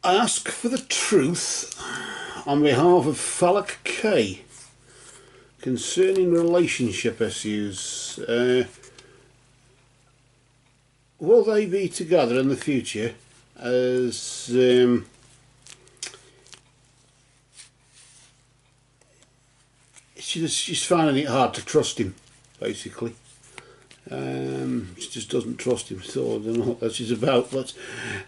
I ask for the truth on behalf of Falak K concerning relationship issues. Will they be together in the future, as she's finding it hard to trust him, basically. She just doesn't trust him, so I don't know what that is about. But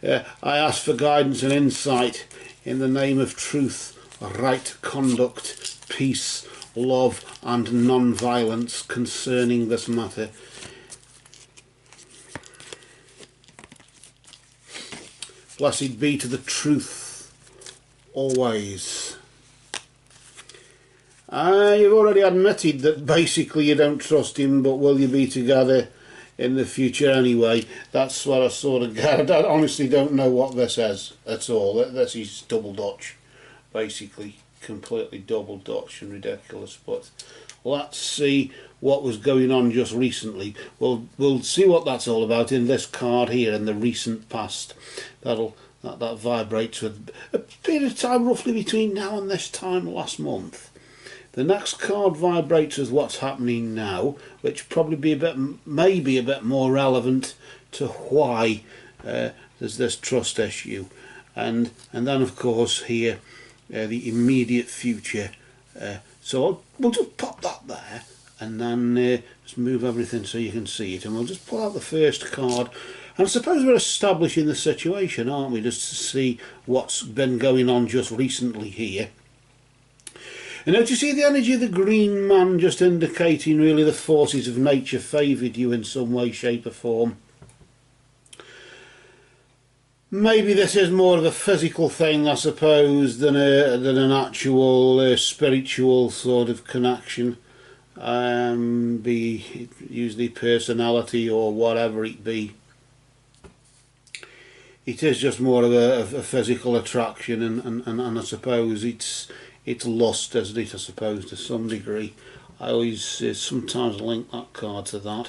I ask for guidance and insight in the name of truth, right conduct, peace, love and non-violence concerning this matter. Blessed be to the truth always. You've already admitted that basically you don't trust him, but will you be together in the future anyway? That's what I sort of get. I honestly don't know what this is at all. This is double Dutch, basically. Completely double Dutch and ridiculous. But let's see what was going on just recently. We'll see what that's all about in this card here in the recent past. That vibrates with a period of time roughly between now and this time last month. The next card vibrates with what's happening now, which probably maybe a bit more relevant to why there's this trust issue, and then of course here the immediate future. So we'll just pop that there, and then just move everything so you can see it, and we'll just pull out the first card. And I suppose we're establishing the situation, aren't we, just to see what's been going on just recently here. And now, do you see the energy of the green man just indicating really the forces of nature favoured you in some way, shape or form? Maybe this is more of a physical thing, I suppose, than an actual spiritual sort of connection. Be it usually personality or whatever it be. It is just more of a physical attraction, and I suppose it's lust, isn't it, I suppose, to some degree. I always sometimes link that card to that.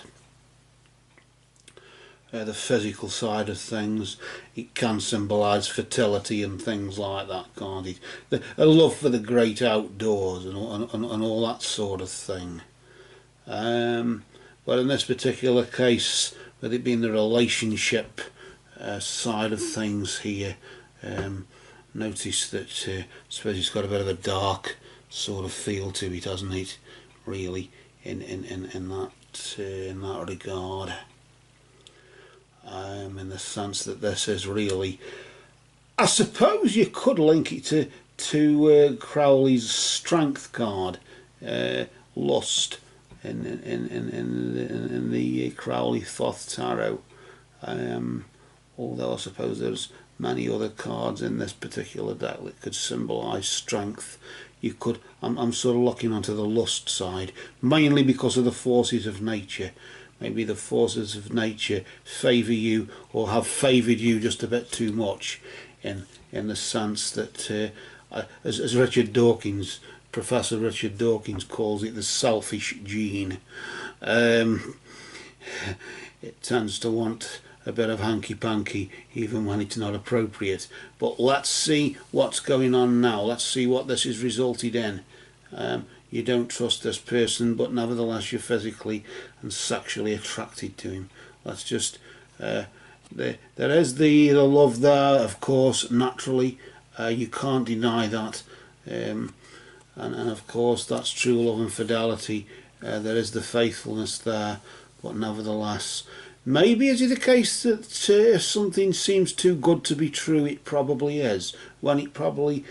The physical side of things. It can symbolise fertility and things like that, can't it? A love for the great outdoors and all that sort of thing. But in this particular case, with it being the relationship side of things here, notice that I suppose it's got a bit of a dark sort of feel to it, hasn't it? Really, in that regard, in the sense that this is really, I suppose you could link it to Crowley's Strength card, Lust, in the Crowley Thoth Tarot. Although I suppose there's many other cards in this particular deck that could symbolise strength. You could, I'm sort of looking onto the lust side, mainly because of the forces of nature. Maybe the forces of nature favour you, or have favoured you just a bit too much, in the sense that, as Richard Dawkins, Professor Richard Dawkins calls it, the selfish gene. It tends to want a bit of hanky-panky even when it's not appropriate. But let's see what's going on now. Let's see what this has resulted in. You don't trust this person, but nevertheless you're physically and sexually attracted to him. Let's just there is the love there, of course, naturally. You can't deny that, and of course that's true love and fidelity. There is the faithfulness there, but nevertheless, maybe is it a case that if something seems too good to be true, it probably is, when it probably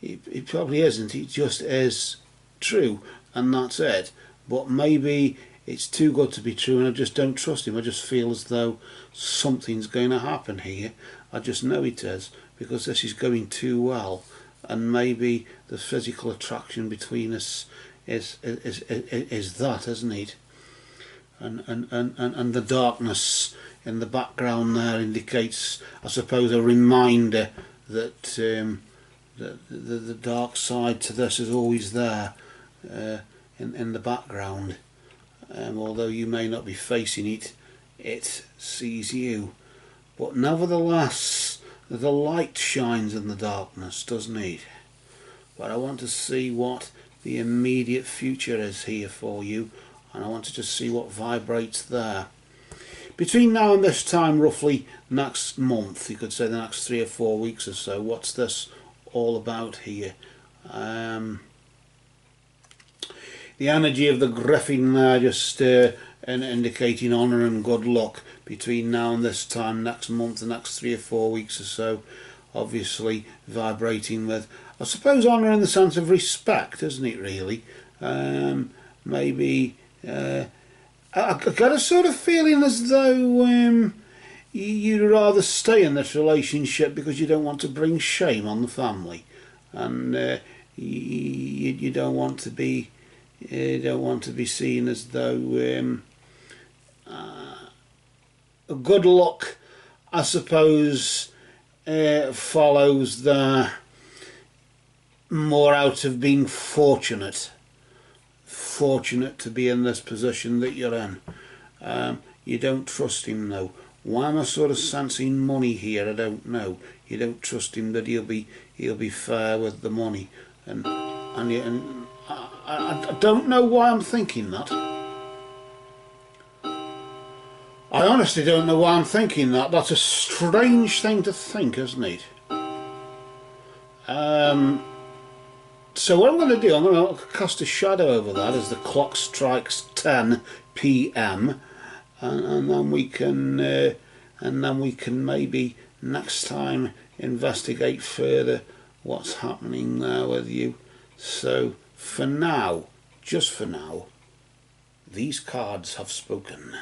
it probably isn't. It just is true, and that's it. But maybe it's too good to be true, and I just don't trust him. I just feel as though something's going to happen here. I just know it is, because this is going too well, and maybe the physical attraction between us is that, isn't it? And the darkness in the background there indicates, I suppose, a reminder that the dark side to this is always there, in the background. Although you may not be facing it, it sees you. But nevertheless, the light shines in the darkness, doesn't it? But I want to see what the immediate future is here for you, and I want to just see what vibrates there. Between now and this time, roughly next month, you could say the next 3 or 4 weeks or so, what's this all about here? The energy of the griffin there just indicating honour and good luck between now and this time next month, the next 3 or 4 weeks or so, obviously vibrating with, I suppose, honour in the sense of respect, isn't it really? Maybe I got a sort of feeling as though you'd rather stay in this relationship because you don't want to bring shame on the family, and you don't want to be seen as though good luck, I suppose, follows there more out of being fortunate to be in this position that you're in. You don't trust him though. Why am I sort of sensing money here? I don't know. You don't trust him that he'll be fair with the money, and I don't know why I'm thinking that. I honestly don't know why I'm thinking that. That's a strange thing to think, isn't it? So what I'm going to do, I'm going to cast a shadow over that as the clock strikes 10 p.m. and then we can maybe next time investigate further what's happening there with you. So for now, just for now, these cards have spoken.